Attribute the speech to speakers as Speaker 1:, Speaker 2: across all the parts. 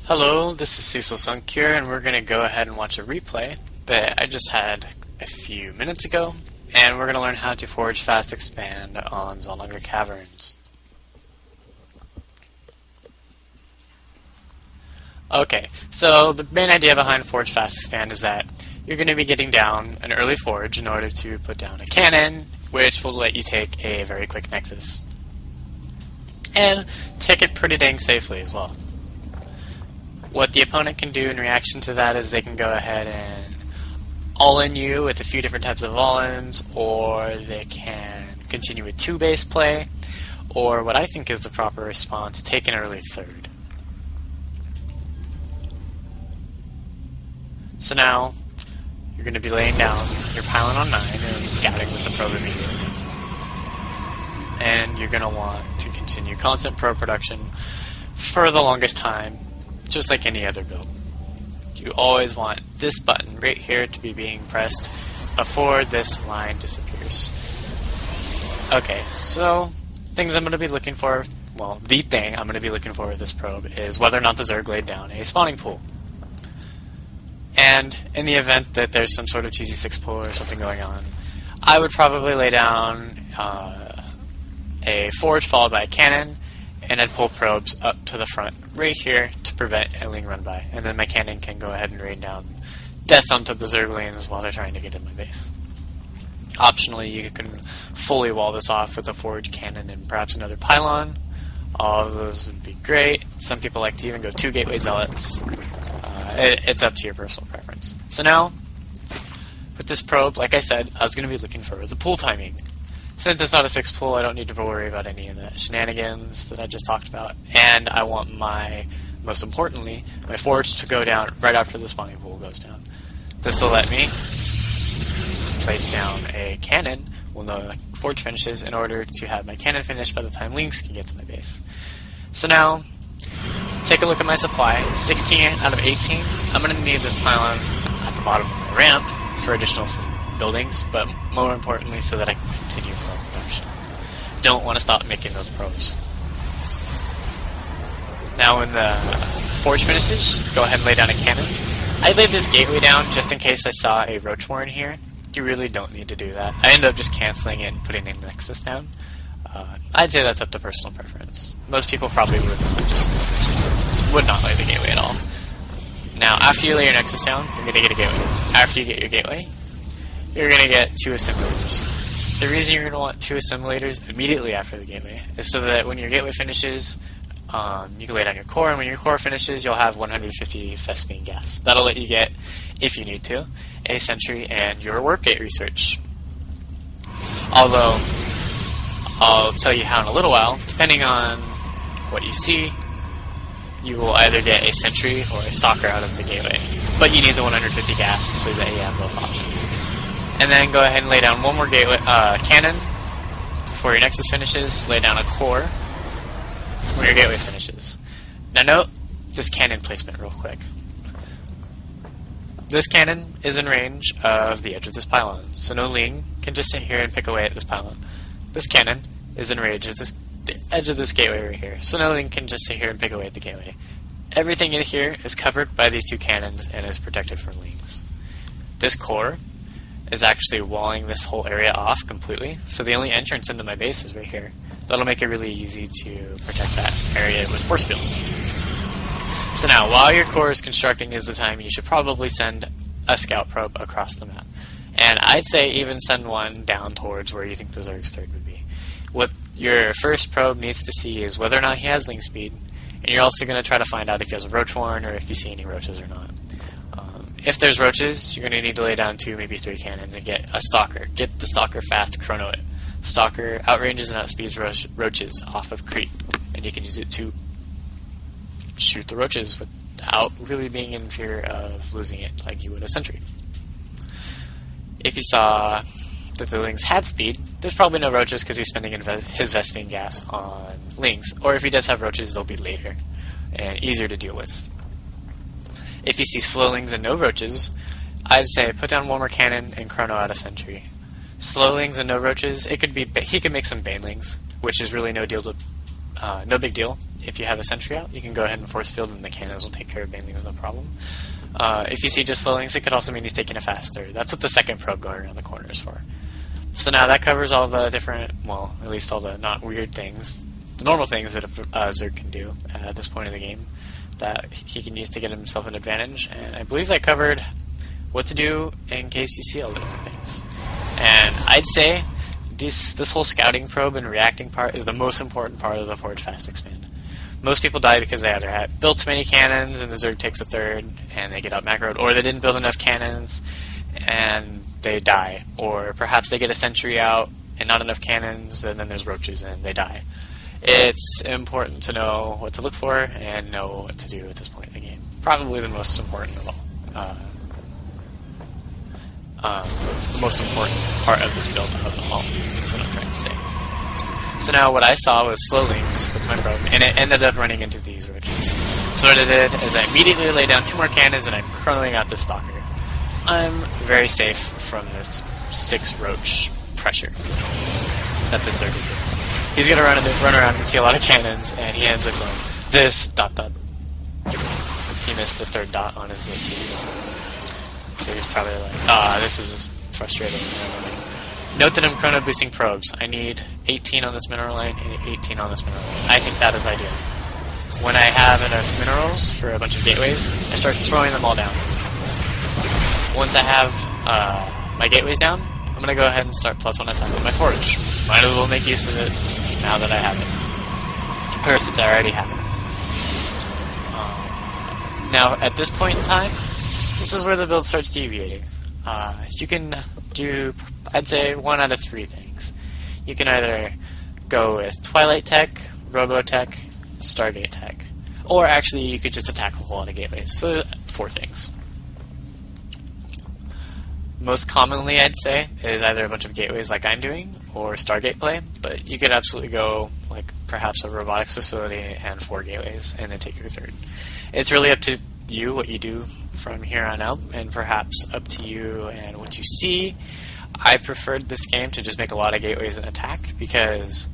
Speaker 1: Hello, this is Cecil Sunk here, and we're going to go ahead and watch a replay that I just had a few minutes ago, and we're going to learn how to forge fast expand on Xel'Naga Caverns. Okay, so the main idea behind forge fast expand is that you're going to be getting down an early forge in order to put down a cannon, which will let you take a very quick nexus. And take it pretty dang safely as well. What the opponent can do in reaction to that is they can go ahead and all-in you with a few different types of all-ins, or they can continue with two-base play, or what I think is the proper response, take an early third. So now, you're going to be laying down your pylon on 9 and scouting with the probe immediately. And you're going to want to continue constant probe production for the longest time, just like any other build. You always want this button right here to be being pressed before this line disappears. Okay, so things I'm going to be looking for, well, the thing I'm going to be looking for with this probe is whether or not the Zerg laid down a spawning pool. And in the event that there's some sort of 2z6 pull or something going on, I would probably lay down a forge followed by a cannon, and I'd pull probes up to the front right here to prevent a ling run by, and then my cannon can go ahead and rain down death onto the Zerglings while they're trying to get in my base. Optionally, you can fully wall this off with a forge cannon and perhaps another pylon. All of those would be great. Some people like to even go 2 gateway zealots. It's up to your personal preference. So now, with this probe, like I said, I was going to be looking for the pull timing. Since it's not a 6 pull, I don't need to worry about any of the shenanigans that I just talked about. And I want most importantly, my forge to go down right after the spawning pool goes down. This will let me place down a cannon when the forge finishes in order to have my cannon finished by the time lings can get to my base. So now, take a look at my supply. 16 out of 18. I'm going to need this pylon at the bottom of my ramp for additional buildings, but more importantly so that I can continue probe production. Don't want to stop making those probes. Now when the forge finishes, go ahead and lay down a cannon. I laid this gateway down just in case I saw a roach warren here. You really don't need to do that. I ended up just cancelling it and putting a nexus down. I'd say that's up to personal preference. Most people probably would not lay the gateway at all. Now, after you lay your nexus down, you're going to get a gateway. After you get your gateway, you're going to get 2 assimilators. The reason you're going to want 2 assimilators immediately after the gateway is so that when your gateway finishes, you can lay down your core, and when your core finishes, you'll have 150 Vespene gas. That'll let you get, if you need to, a sentry and your warp gate research. Although, I'll tell you how in a little while, depending on what you see, you will either get a sentry or a stalker out of the gateway. But you need the 150 gas so that you have both options. And then go ahead and lay down one more gateway cannon before your nexus finishes. Lay down a core when your gateway finishes. Now note this cannon placement real quick. This cannon is in range of the edge of this pylon, so no ling can just sit here and pick away at this pylon. This cannon is in range of the edge of this gateway right here, so no ling can just sit here and pick away at the gateway. Everything in here is covered by these 2 cannons and is protected from lings. This core is actually walling this whole area off completely, so the only entrance into my base is right here. That'll make it really easy to protect that area with force fields. So now, while your core is constructing is the time you should probably send a scout probe across the map. And I'd say even send one down towards where you think the Zerg's third would be. What your first probe needs to see is whether or not he has ling speed, and you're also going to try to find out if he has a roach warren or if you see any roaches or not. If there's roaches, you're going to need to lay down 2, maybe 3 cannons and get a stalker. Get the stalker fast, chrono it. Stalker outranges and outspeeds roaches off of creep, and you can use it to shoot the roaches without really being in fear of losing it like you would a sentry. If you saw that the lings had speed, there's probably no roaches because he's spending his Vespene gas on lings, or if he does have roaches, they'll be later and easier to deal with. If he sees slow lings and no roaches, I'd say put down one more cannon and chrono out a sentry. Slow lings and no roaches, he could make some banelings, which is really no big deal. if you have a sentry out, you can go ahead and force field, and the cannons will take care of banelings, no problem. If you see just slow links, it could also mean he's taking it faster. That's what the second probe going around the corner is for. So now that covers all the different, well, at least all the not weird things, the normal things that a Zerg can do at this point in the game that he can use to get himself an advantage. And I believe that covered what to do in case you see all the different things. And I'd say this whole scouting probe and reacting part is the most important part of the Forge Fast Expand. Most people die because they either had built too many cannons and the Zerg takes a third and they get out macroed, or they didn't build enough cannons and they die, or perhaps they get a sentry out and not enough cannons and then there's roaches and they die. It's important to know what to look for and know what to do at this point in the game. Probably the most important of all. The most important part of this build of them all, is what I'm trying to say. So now what I saw was slow links with my probe, and it ended up running into these roaches. So what I did is I immediately laid down 2 more cannons and I'm chronoing out this stalker. I'm very safe from this 6 roach pressure that this Zerg is doing. He's gonna run around and see a lot of cannons, and he ends up going this ... He missed the 3rd dot on his ellipses. So he's probably like, this is frustrating. Note that I'm chrono boosting probes. I need 18 on this mineral line and 18 on this mineral line. I think that is ideal. When I have enough minerals for a bunch of gateways, I start throwing them all down. Once I have my gateways down, I'm going to go ahead and start +1 attack with my forge. Might as well make use of it now that I have it. Or since I already have it. Now, at this point in time, this is where the build starts deviating. You can do, I'd say, 1 out of 3 things. You can either go with Twilight Tech, Robo Tech, Stargate Tech, or actually you could just attack a whole lot of gateways. So 4 things. Most commonly, I'd say, is either a bunch of gateways like I'm doing, or Stargate play, but you could absolutely go, like, perhaps a robotics facility and 4 gateways, and then take your 3rd. It's really up to you what you do from here on out, and perhaps up to you and what you see. I preferred this game to just make a lot of gateways and attack, because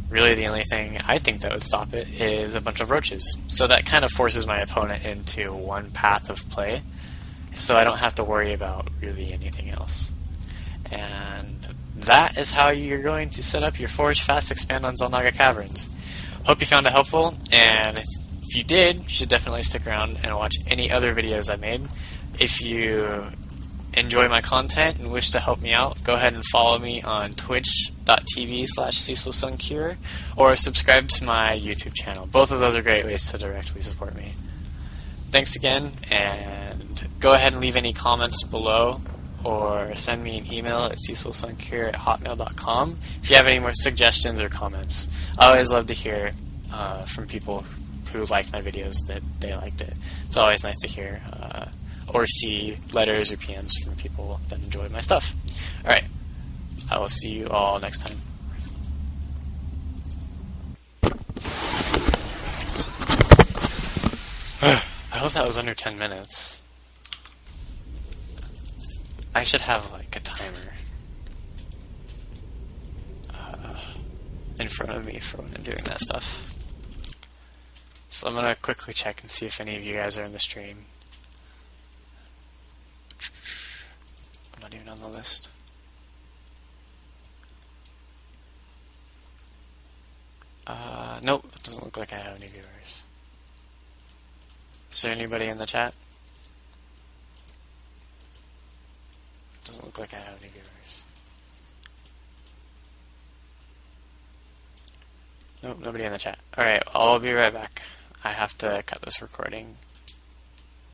Speaker 1: really the only thing I think that would stop it is a bunch of roaches. So that kind of forces my opponent into one path of play, so I don't have to worry about really anything else. And that is how you're going to set up your Forge Fast Expand on Xel'Naga Caverns. Hope you found it helpful, and if you did, you should definitely stick around and watch any other videos I made. If you enjoy my content and wish to help me out, go ahead and follow me on twitch.tv/CecilSunCure, or subscribe to my YouTube channel. Both of those are great ways to directly support me. Thanks again, and go ahead and leave any comments below, or send me an email at cecilsuncure@hotmail.com if you have any more suggestions or comments. I always love to hear from people who liked my videos that they liked it. It's always nice to hear or see letters or PMs from people that enjoy my stuff. Alright, I will see you all next time. I hope that was under 10 minutes. I should have like a timer in front of me for when I'm doing that stuff. So I'm gonna quickly check and see if any of you guys are in the stream. I'm not even on the list. Nope, it doesn't look like I have any viewers. Is there anybody in the chat? Doesn't look like I have any viewers. Nope, nobody in the chat. Alright, I'll be right back. I have to cut this recording